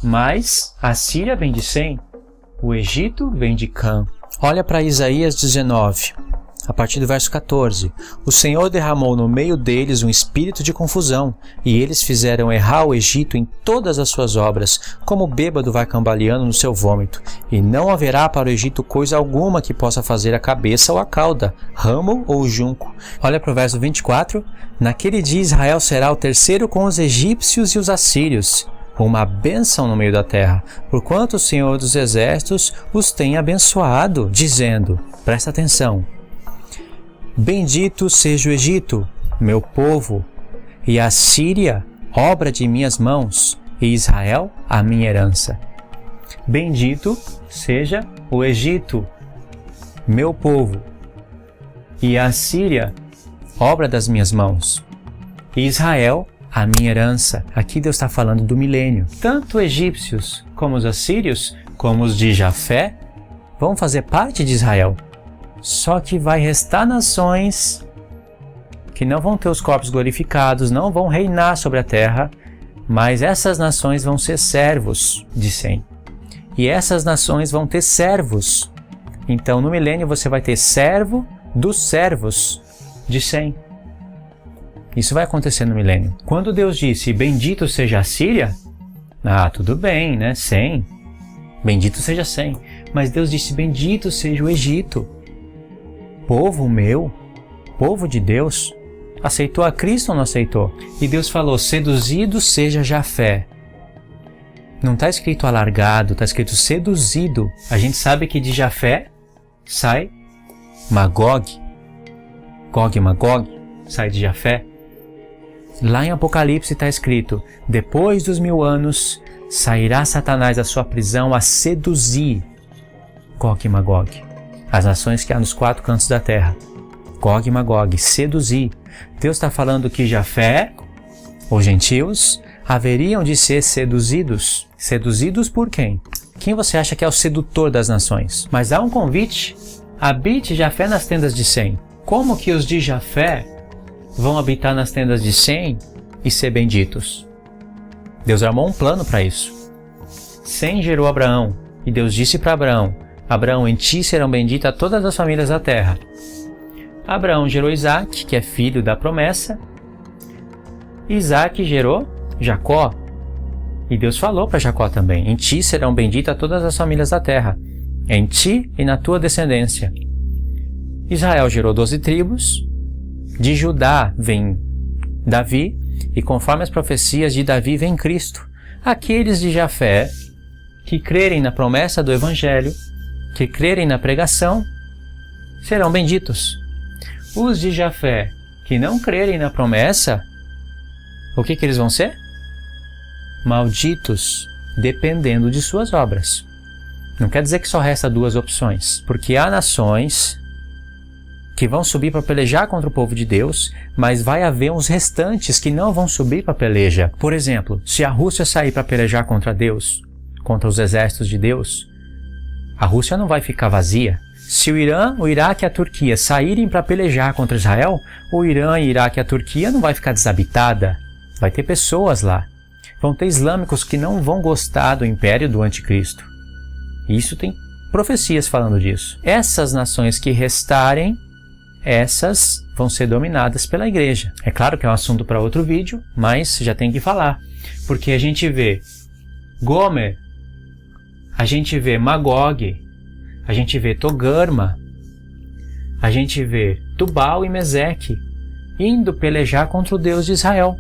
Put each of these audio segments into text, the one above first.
mas a Síria vem de Sem, o Egito vem de Cã. Olha para Isaías 19, a partir do verso 14. O Senhor derramou no meio deles um espírito de confusão, e eles fizeram errar o Egito em todas as suas obras, como o bêbado vai cambaleando no seu vômito. E não haverá para o Egito coisa alguma que possa fazer a cabeça ou a cauda, ramo ou junco. Olha para o verso 24. Naquele dia Israel será o terceiro com os egípcios e os assírios, uma bênção no meio da terra, porquanto o Senhor dos Exércitos os tem abençoado, dizendo, presta atenção, bendito seja o Egito, meu povo, e a Síria, obra de minhas mãos, e Israel, a minha herança. Bendito seja o Egito, meu povo, e a Síria, obra das minhas mãos, e Israel, a minha herança. Aqui Deus está falando do milênio. Tanto egípcios como os assírios, como os de Jafé, vão fazer parte de Israel. Só que vai restar nações que não vão ter os corpos glorificados, não vão reinar sobre a terra, mas essas nações vão ser servos de Sem. E essas nações vão ter servos. Então no milênio você vai ter servo dos servos de Sem. Isso vai acontecer no milênio. Quando Deus disse, bendito seja a Síria, tudo bem, né? Sem. Bendito seja Sem. Mas Deus disse, bendito seja o Egito. Povo meu, povo de Deus, aceitou a Cristo ou não aceitou? E Deus falou, seduzido seja Jafé. Não está escrito alargado, está escrito seduzido. A gente sabe que de Jafé sai Magog. Gog e Magog sai de Jafé. Lá em Apocalipse está escrito, depois dos 1000 anos, sairá Satanás da sua prisão a seduzir Gog e Magog, as nações que há nos 4 cantos da terra. Gog e Magog, seduzir. Deus está falando que Jafé, os gentios, haveriam de ser seduzidos. Seduzidos por quem? Quem você acha que é o sedutor das nações? Mas há um convite, habite Jafé nas tendas de Sem. Como que os de Jafé vão habitar nas tendas de Sem e ser benditos? Deus armou um plano para isso. Sem gerou Abraão, e Deus disse para Abraão, Abraão, em ti serão benditas todas as famílias da terra. Abraão gerou Isaac, que é filho da promessa. Isaac gerou Jacó. E Deus falou para Jacó também, em ti serão benditas todas as famílias da terra, em ti e na tua descendência. Israel gerou 12 tribos. De Judá vem Davi, e conforme as profecias de Davi vem Cristo. Aqueles de Jafé que crerem na promessa do Evangelho, que crerem na pregação, serão benditos. Os de Jafé que não crerem na promessa, o que eles vão ser? Malditos, dependendo de suas obras. Não quer dizer que só resta 2 opções, porque há nações que vão subir para pelejar contra o povo de Deus, mas vai haver uns restantes que não vão subir para peleja. Por exemplo, se a Rússia sair para pelejar contra Deus, contra os exércitos de Deus, a Rússia não vai ficar vazia. Se o Irã, o Iraque e a Turquia saírem para pelejar contra Israel, o Irã, o Iraque e a Turquia não vai ficar desabitada. Vai ter pessoas lá. Vão ter islâmicos que não vão gostar do império do anticristo. Isso tem profecias falando disso. Essas nações que restarem, essas vão ser dominadas pela igreja. É claro que é um assunto para outro vídeo, mas já tem que falar. Porque a gente vê Gomer, a gente vê Magog, a gente vê Togarma, a gente vê Tubal e Meseque indo pelejar contra o Deus de Israel.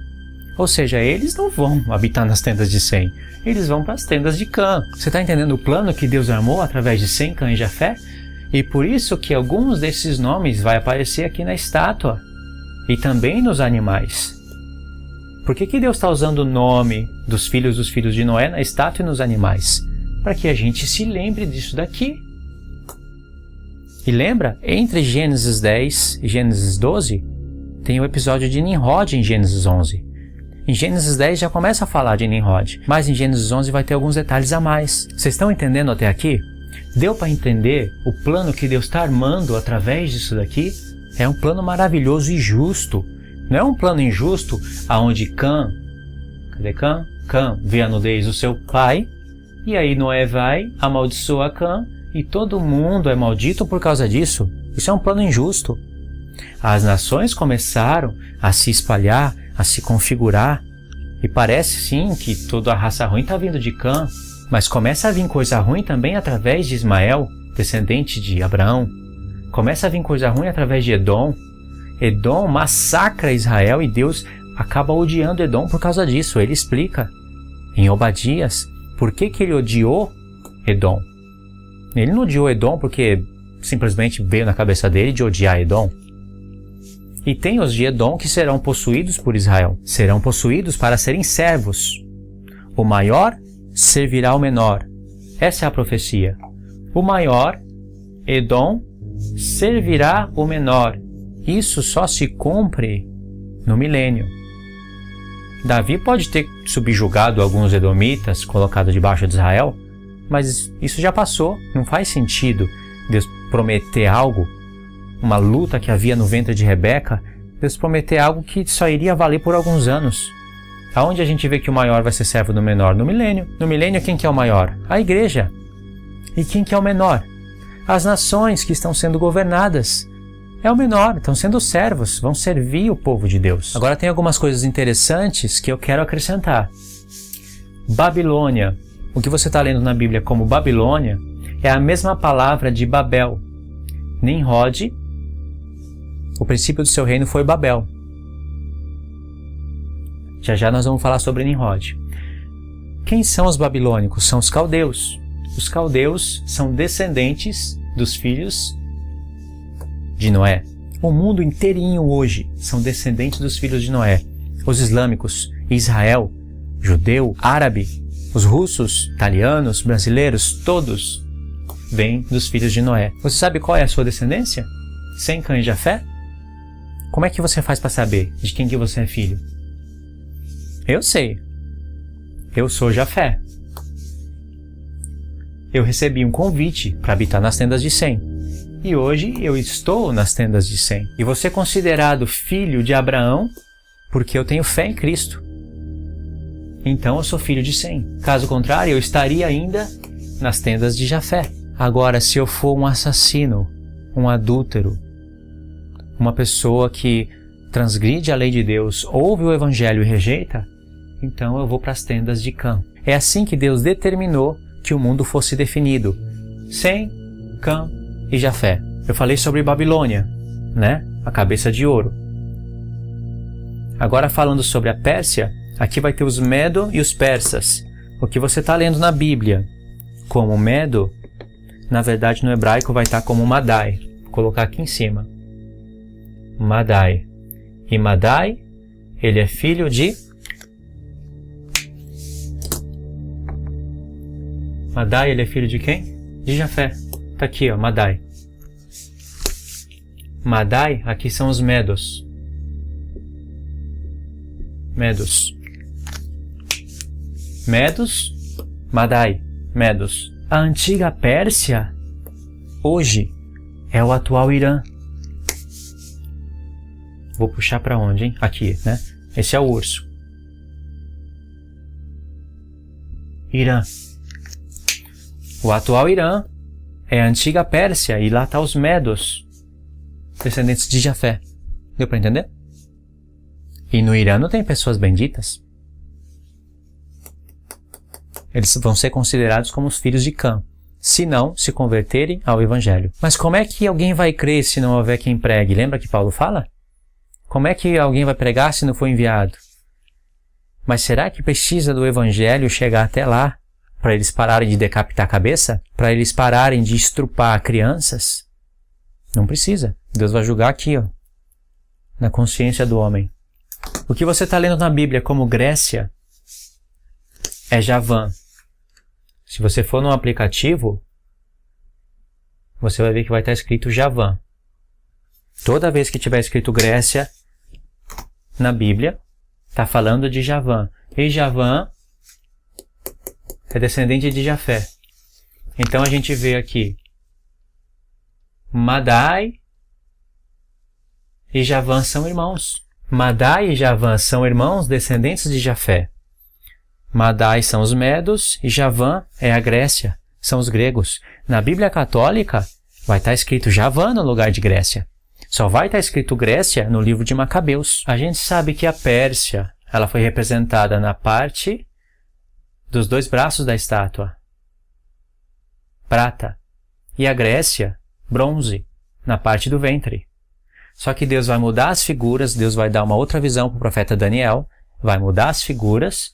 Ou seja, eles não vão habitar nas tendas de Sem, eles vão para as tendas de Cã. Você está entendendo o plano que Deus armou através de Sem, Cã e Jafé? E por isso que alguns desses nomes vai aparecer aqui na estátua e também nos animais. Por que Deus está usando o nome dos filhos de Noé na estátua e nos animais? Para que a gente se lembre disso daqui. E lembra, entre Gênesis 10 e Gênesis 12, tem o episódio de Nimrod em Gênesis 11. Em Gênesis 10 já começa a falar de Nimrod, mas em Gênesis 11 vai ter alguns detalhes a mais. Vocês estão entendendo até aqui? Deu para entender o plano que Deus está armando através disso daqui? É um plano maravilhoso e justo. Não é um plano injusto onde Cã, cadê Cã? Cã vê a nudez do seu pai, e aí Noé vai, amaldiçoa Cã, e todo mundo é maldito por causa disso. Isso é um plano injusto. As nações começaram a se espalhar, a se configurar, e parece sim que toda a raça ruim está vindo de Cã, mas começa a vir coisa ruim também através de Ismael, descendente de Abraão. Começa a vir coisa ruim através de Edom. Edom massacra Israel e Deus acaba odiando Edom por causa disso. Ele explica em Obadias por que ele odiou Edom. Ele não odiou Edom porque simplesmente veio na cabeça dele de odiar Edom. E tem os de Edom que serão possuídos por Israel. Serão possuídos para serem servos. O maior servirá ao menor. Essa é a profecia. O maior, Edom, servirá o menor. Isso só se cumpre no milênio. Davi pode ter subjugado alguns edomitas, colocado debaixo de Israel, mas isso já passou. Não faz sentido Deus prometer algo, uma luta que havia no ventre de Rebeca, Deus prometer algo que só iria valer por alguns anos. Aonde a gente vê que o maior vai ser servo do menor? No milênio. No milênio, quem que é o maior? A igreja. E quem que é o menor? As nações que estão sendo governadas. É o menor, estão sendo servos, vão servir o povo de Deus. Agora tem algumas coisas interessantes que eu quero acrescentar. Babilônia. O que você está lendo na Bíblia como Babilônia é a mesma palavra de Babel. Nimrod, o princípio do seu reino foi Babel. Já já nós vamos falar sobre Nimrod. Quem são os babilônicos? São os caldeus. Os caldeus são descendentes dos filhos de Noé. O mundo inteirinho hoje são descendentes dos filhos de Noé. Os islâmicos, Israel, judeu, árabe, os russos, italianos, brasileiros, todos vêm dos filhos de Noé. Você sabe qual é a sua descendência? Sem Cã e Jafé? Como é que você faz para saber de quem que você é filho? Eu sei. Eu sou Jafé. Eu recebi um convite para habitar nas tendas de Sem. E hoje eu estou nas tendas de Sem. E vou ser considerado filho de Abraão porque eu tenho fé em Cristo. Então eu sou filho de Sem. Caso contrário, eu estaria ainda nas tendas de Jafé. Agora, se eu for um assassino, um adúltero, uma pessoa que transgride a lei de Deus, ouve o evangelho e rejeita, então eu vou para as tendas de Cã. É assim que Deus determinou que o mundo fosse definido. Sem, Cã e Jafé. Eu falei sobre Babilônia, né? A cabeça de ouro. Agora falando sobre a Pérsia, aqui vai ter os Medo e os Persas. O que você está lendo na Bíblia como Medo, na verdade no hebraico vai estar como Madai. Vou colocar aqui em cima. Madai. E Madai, ele é filho de... Madai, ele é filho de quem? De Jafé. Tá aqui, ó, Madai. Madai, aqui são os Medos. Medos. Medos, Madai, Medos. A antiga Pérsia, hoje, é o atual Irã. Vou puxar para onde, hein? Aqui, né? Esse é o urso. Irã. O atual Irã é a antiga Pérsia e lá está os Medos, descendentes de Jafé. Deu para entender? E no Irã não tem pessoas benditas. Eles vão ser considerados como os filhos de Cã, se não se converterem ao Evangelho. Mas como é que alguém vai crer se não houver quem pregue? Lembra que Paulo fala? Como é que alguém vai pregar se não for enviado? Mas será que precisa do Evangelho chegar até lá para eles pararem de decapitar a cabeça? Para eles pararem de estrupar crianças? Não precisa. Deus vai julgar aqui, ó, na consciência do homem. O que você está lendo na Bíblia como Grécia é Javã. Se você for num aplicativo, você vai ver que vai estar escrito Javã. Toda vez que tiver escrito Grécia na Bíblia, está falando de Javã. E Javã é descendente de Jafé. Então a gente vê aqui Madai e Javã são irmãos. Madai e Javã são irmãos descendentes de Jafé. Madai são os medos e Javã é a Grécia, são os gregos. Na Bíblia Católica vai estar escrito Javã no lugar de Grécia. Só vai estar escrito Grécia no livro de Macabeus. A gente sabe que a Pérsia, ela foi representada na parte dos dois braços da estátua, prata, e a Grécia, bronze, na parte do ventre. Só que Deus vai mudar as figuras, Deus vai dar uma outra visão para o profeta Daniel, vai mudar as figuras,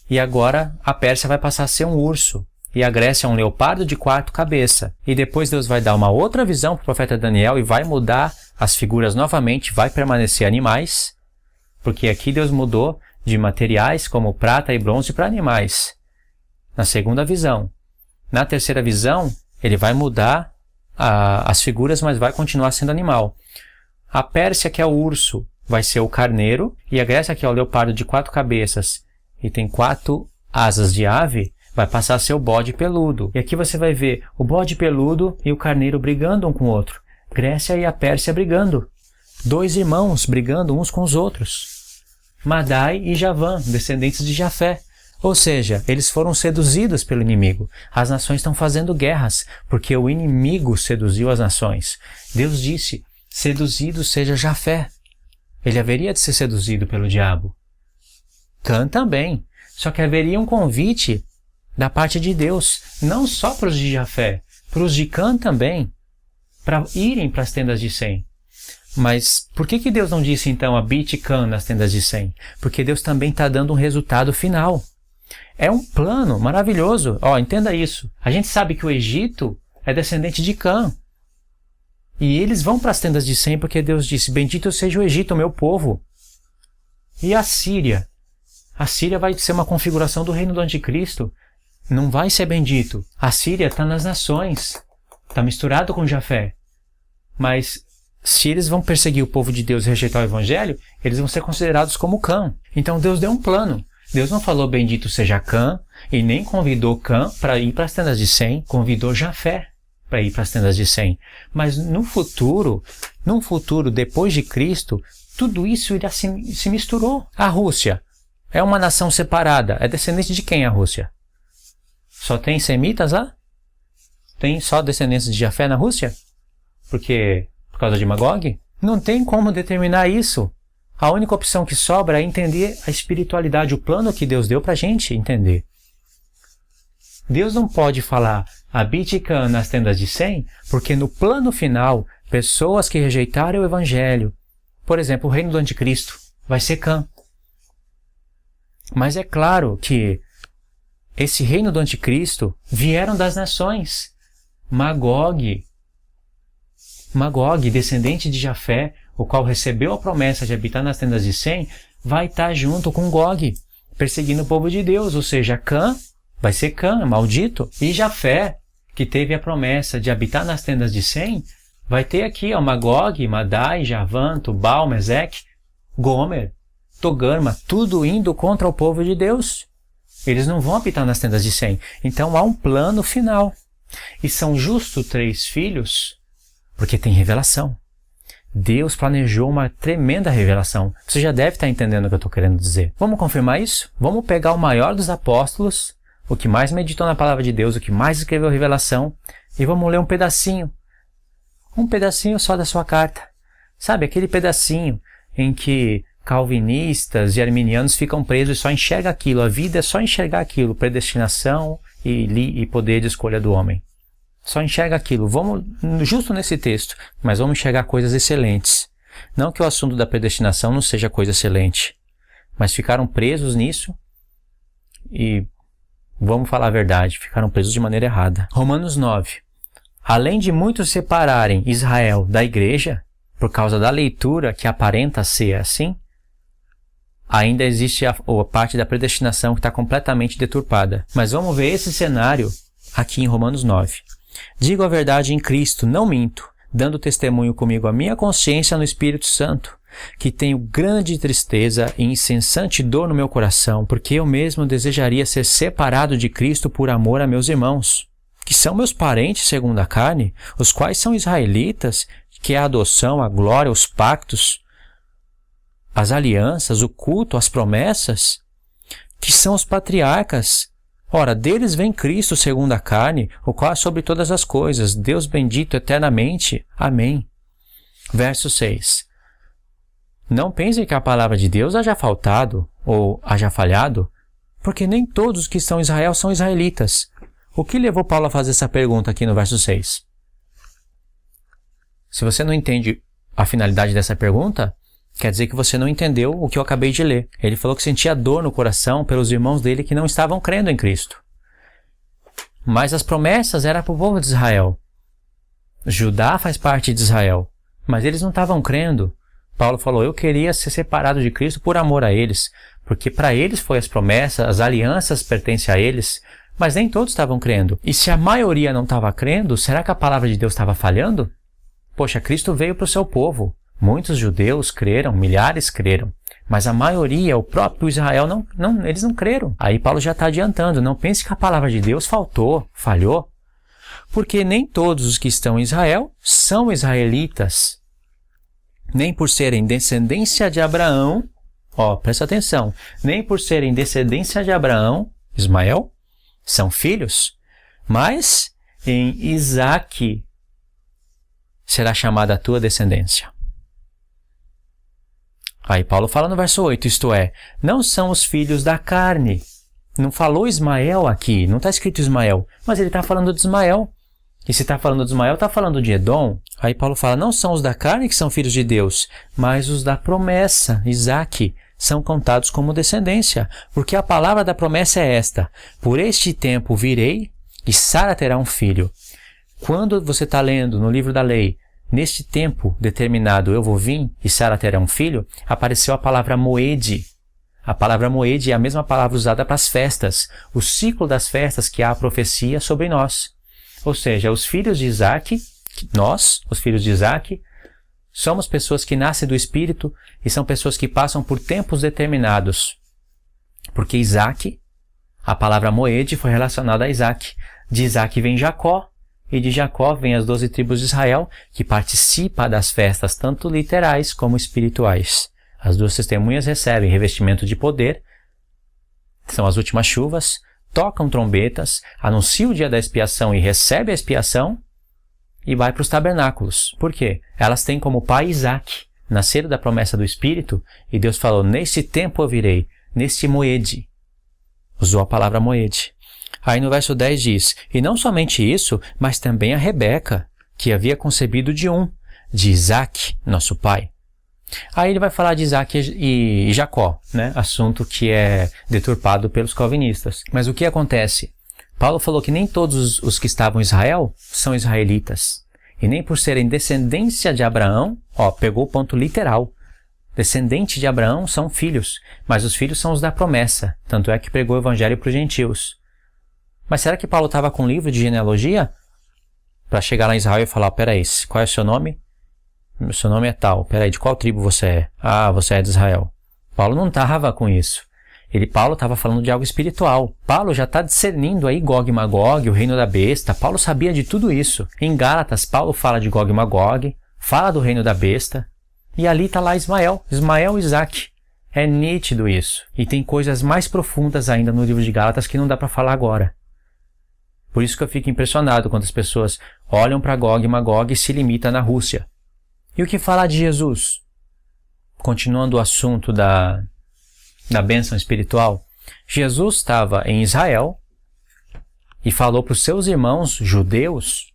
e agora a Pérsia vai passar a ser um urso, e a Grécia é um leopardo de 4 cabeças. E depois Deus vai dar uma outra visão para o profeta Daniel e vai mudar as figuras novamente, vai permanecer animais, porque aqui Deus mudou de materiais como prata e bronze para animais, na segunda visão. Na terceira visão, ele vai mudar as figuras, mas vai continuar sendo animal. A Pérsia, que é o urso, vai ser o carneiro, e a Grécia, que é o leopardo de 4 cabeças e tem 4 asas de ave, vai passar a ser o bode peludo. E aqui você vai ver o bode peludo e o carneiro brigando um com o outro. Grécia e a Pérsia brigando. 2 irmãos brigando uns com os outros. Madai e Javã, descendentes de Jafé. Ou seja, eles foram seduzidos pelo inimigo. As nações estão fazendo guerras, porque o inimigo seduziu as nações. Deus disse, seduzido seja Jafé. Ele haveria de ser seduzido pelo diabo. Cã também. Só que haveria um convite da parte de Deus, não só para os de Jafé, para os de Cã também, para irem para as tendas de Sem. Mas por que Deus não disse então habite Cã nas tendas de Sem? Porque Deus também está dando um resultado final. É um plano maravilhoso. Entenda isso. A gente sabe que o Egito é descendente de Cã. E eles vão para as tendas de Sem porque Deus disse, bendito seja o Egito, o meu povo. E a Síria? A Síria vai ser uma configuração do reino do anticristo. Não vai ser bendito. A Síria está nas nações. Está misturado com Jafé. Mas se eles vão perseguir o povo de Deus e rejeitar o evangelho, eles vão ser considerados como Cã. Então Deus deu um plano. Deus não falou bendito seja Cã e nem convidou Cã para ir para as tendas de Sem, convidou Jafé para ir para as tendas de Sem. Mas num futuro depois de Cristo, tudo isso irá se misturou. A Rússia é uma nação separada. É descendente de quem a Rússia? Só tem semitas lá? Tem só descendentes de Jafé na Rússia? Por causa de Magog? Não tem como determinar isso. A única opção que sobra é entender a espiritualidade, o plano que Deus deu para a gente entender. Deus não pode falar, habite Cã nas tendas de Sem, porque no plano final, pessoas que rejeitaram o Evangelho, por exemplo, o reino do anticristo, vai ser Cã. Mas é claro que esse reino do anticristo vieram das nações. Magog, descendente de Jafé, o qual recebeu a promessa de habitar nas tendas de Sem, vai estar junto com Gog, perseguindo o povo de Deus, ou seja, Cã, vai ser Cã, maldito, e Jafé, que teve a promessa de habitar nas tendas de Sem, vai ter aqui Magog, Madai, Javã, Tubal, Meseque, Gomer, Togarma, tudo indo contra o povo de Deus. Eles não vão habitar nas tendas de Sem. Então há um plano final. E são justo 3 filhos, porque tem revelação. Deus planejou uma tremenda revelação. Você já deve estar entendendo o que eu estou querendo dizer. Vamos confirmar isso? Vamos pegar o maior dos apóstolos, o que mais meditou na palavra de Deus, o que mais escreveu revelação, e vamos ler um pedacinho só da sua carta. Sabe, aquele pedacinho em que calvinistas e arminianos ficam presos e só enxergam aquilo. A vida é só enxergar aquilo, predestinação e poder de escolha do homem. Só enxerga aquilo. Vamos, justo nesse texto, mas vamos enxergar coisas excelentes. Não que o assunto da predestinação não seja coisa excelente, mas ficaram presos nisso e, vamos falar a verdade, ficaram presos de maneira errada. Romanos 9. Além de muitos separarem Israel da igreja, por causa da leitura que aparenta ser assim, ainda existe a parte da predestinação que está completamente deturpada. Mas vamos ver esse cenário aqui em Romanos 9. Digo a verdade em Cristo, não minto, dando testemunho comigo a minha consciência no Espírito Santo, que tenho grande tristeza e incessante dor no meu coração, porque eu mesmo desejaria ser separado de Cristo por amor a meus irmãos, que são meus parentes segundo a carne, os quais são israelitas, que é a adoção, a glória, os pactos, as alianças, o culto, as promessas. que são os patriarcas. Ora, deles vem Cristo segundo a carne, o qual é sobre todas as coisas, Deus bendito eternamente. Amém. Verso 6. Não pensem que a palavra de Deus haja faltado ou haja falhado, porque nem todos que estão em Israel são israelitas. O que levou Paulo a fazer essa pergunta aqui no verso 6? Se você não entende a finalidade dessa pergunta, quer dizer que você não entendeu o que eu acabei de ler. Ele falou que sentia dor no coração pelos irmãos dele que não estavam crendo em Cristo. Mas as promessas eram para o povo de Israel. Judá faz parte de Israel, mas eles não estavam crendo. Paulo falou, eu queria ser separado de Cristo por amor a eles, porque para eles foi as promessas, as alianças pertencem a eles, mas nem todos estavam crendo. E se a maioria não estava crendo, será que a palavra de Deus estava falhando? Poxa, Cristo veio para o seu povo. Muitos judeus creram, milhares creram, mas a maioria, o próprio Israel, eles não creram. Aí Paulo já está adiantando, não pense que a palavra de Deus falhou, porque nem todos os que estão em Israel são israelitas. Nem por serem descendência de Abraão, presta atenção, nem por serem descendência de Abraão, Ismael, são filhos, mas em Isaque será chamada a tua descendência. Aí Paulo fala no verso 8, isto é, não são os filhos da carne. Não falou Ismael aqui, não está escrito Ismael, mas ele está falando de Ismael. E se está falando de Ismael, está falando de Edom. Aí Paulo fala, não são os da carne que são filhos de Deus, mas os da promessa, Isaque, são contados como descendência. Porque a palavra da promessa é esta, por este tempo virei e Sara terá um filho. Quando você está lendo no livro da lei, neste tempo determinado eu vou vir e Sara terá um filho, apareceu a palavra moed. A palavra moed é a mesma palavra usada para as festas, o ciclo das festas que há a profecia sobre nós. Ou seja, os filhos de Isaque, nós, os filhos de Isaque, somos pessoas que nascem do Espírito e são pessoas que passam por tempos determinados. Porque Isaque, a palavra moed foi relacionada a Isaque. De Isaque vem Jacó, e de Jacó vem as 12 tribos de Israel, que participam das festas tanto literais como espirituais. As duas testemunhas recebem revestimento de poder, são as últimas chuvas, tocam trombetas, anunciam o dia da expiação e recebem a expiação, e vai para os tabernáculos. Por quê? Elas têm como pai Isaque, nasceram da promessa do Espírito, e Deus falou, nesse tempo eu virei, nesse moed. Usou a palavra moed. Aí no verso 10 diz, e não somente isso, mas também a Rebeca, que havia concebido de Isaque, nosso pai. Aí ele vai falar de Isaque e Jacó, né? Assunto que é deturpado pelos calvinistas. Mas o que acontece? Paulo falou que nem todos os que estavam em Israel são israelitas. E nem por serem descendência de Abraão, pegou o ponto literal. Descendente de Abraão são filhos, mas os filhos são os da promessa. Tanto é que pregou o evangelho para os gentios. Mas será que Paulo estava com um livro de genealogia? Para chegar lá em Israel e falar, peraí, qual é o seu nome? O seu nome é tal. Peraí, de qual tribo você é? Ah, você é de Israel. Paulo não estava com isso. Paulo estava falando de algo espiritual. Paulo já está discernindo aí Gog e Magog, o reino da besta. Paulo sabia de tudo isso. Em Gálatas, Paulo fala de Gog e Magog, fala do reino da besta. E ali está lá Ismael e Isaque. É nítido isso. E tem coisas mais profundas ainda no livro de Gálatas que não dá para falar agora. Por isso que eu fico impressionado quando as pessoas olham para Gog e Magog e se limitam na Rússia. E o que falar de Jesus? Continuando o assunto da bênção espiritual, Jesus estava em Israel e falou para os seus irmãos judeus,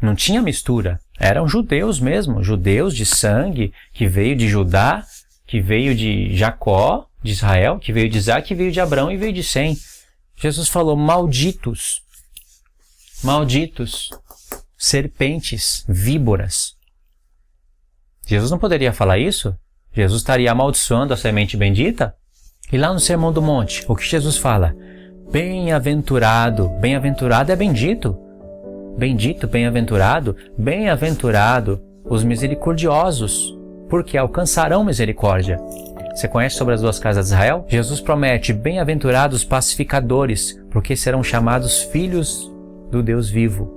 não tinha mistura, eram judeus mesmo, judeus de sangue, que veio de Judá, que veio de Jacó, de Israel, que veio de Isaque, que veio de Abraão e veio de Sem. Jesus falou, malditos, serpentes, víboras. Jesus não poderia falar isso? Jesus estaria amaldiçoando a semente bendita? E lá no Sermão do Monte, o que Jesus fala? Bem-aventurado, bem-aventurado é bendito. Bendito, bem-aventurado os misericordiosos, porque alcançarão misericórdia. Você conhece sobre as duas casas de Israel? Jesus promete, bem-aventurados pacificadores, porque serão chamados filhos do Deus vivo.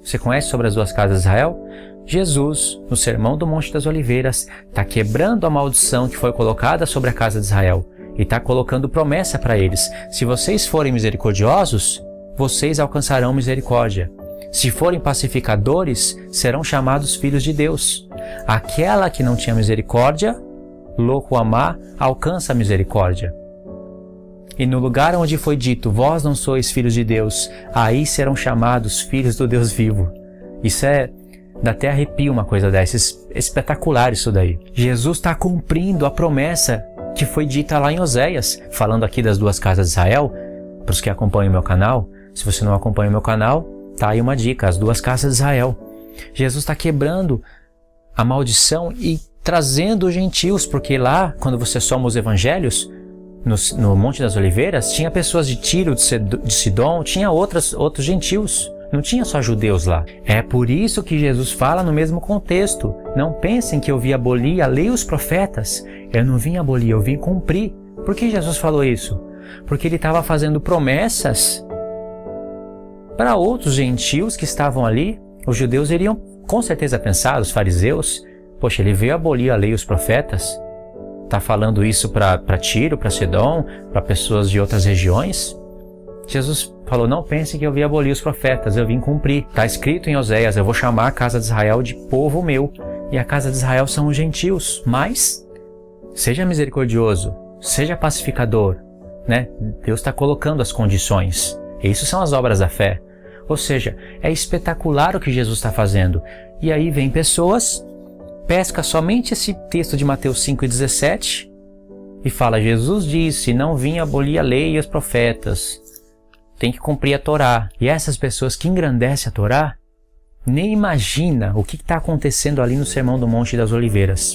Você conhece sobre as duas casas de Israel? Jesus, no Sermão do Monte das Oliveiras, está quebrando a maldição que foi colocada sobre a casa de Israel E está colocando promessa para eles. Se vocês forem misericordiosos, vocês alcançarão misericórdia. Se forem pacificadores, serão chamados filhos de Deus. Aquela que não tinha misericórdia, louco amar, alcança a misericórdia. E no lugar onde foi dito, vós não sois filhos de Deus, aí serão chamados filhos do Deus vivo. Isso dá até arrepio uma coisa dessa, espetacular isso daí. Jesus está cumprindo a promessa que foi dita lá em Oséias, falando aqui das duas casas de Israel, para os que acompanham o meu canal. Se você não acompanha o meu canal, tá aí uma dica, as duas casas de Israel. Jesus está quebrando a maldição e trazendo os gentios, porque lá, quando você soma os evangelhos, no Monte das Oliveiras, tinha pessoas de Tiro, de Sidom, tinha outros gentios. Não tinha só judeus lá. É por isso que Jesus fala no mesmo contexto. Não pensem que eu vim abolir a lei e os profetas. Eu não vim abolir, eu vim cumprir. Por que Jesus falou isso? Porque ele estava fazendo promessas para outros gentios que estavam ali. Os judeus iriam com certeza pensar, os fariseus, poxa, ele veio abolir a lei e os profetas. Está falando isso para Tiro, para Sidom, para pessoas de outras regiões? Jesus falou, não pensem que eu vim abolir os profetas, eu vim cumprir. Está escrito em Oséias, eu vou chamar a casa de Israel de povo meu. E a casa de Israel são os gentios. Mas, seja misericordioso, seja pacificador, né? Deus está colocando as condições. E isso são as obras da fé. Ou seja, é espetacular o que Jesus está fazendo. E aí vem pessoas, pesca somente esse texto de Mateus 5,17 e fala, Jesus disse, não vim abolir a lei e os profetas. Tem que cumprir a Torá. E essas pessoas que engrandecem a Torá, nem imagina o que está acontecendo ali no Sermão do Monte das Oliveiras.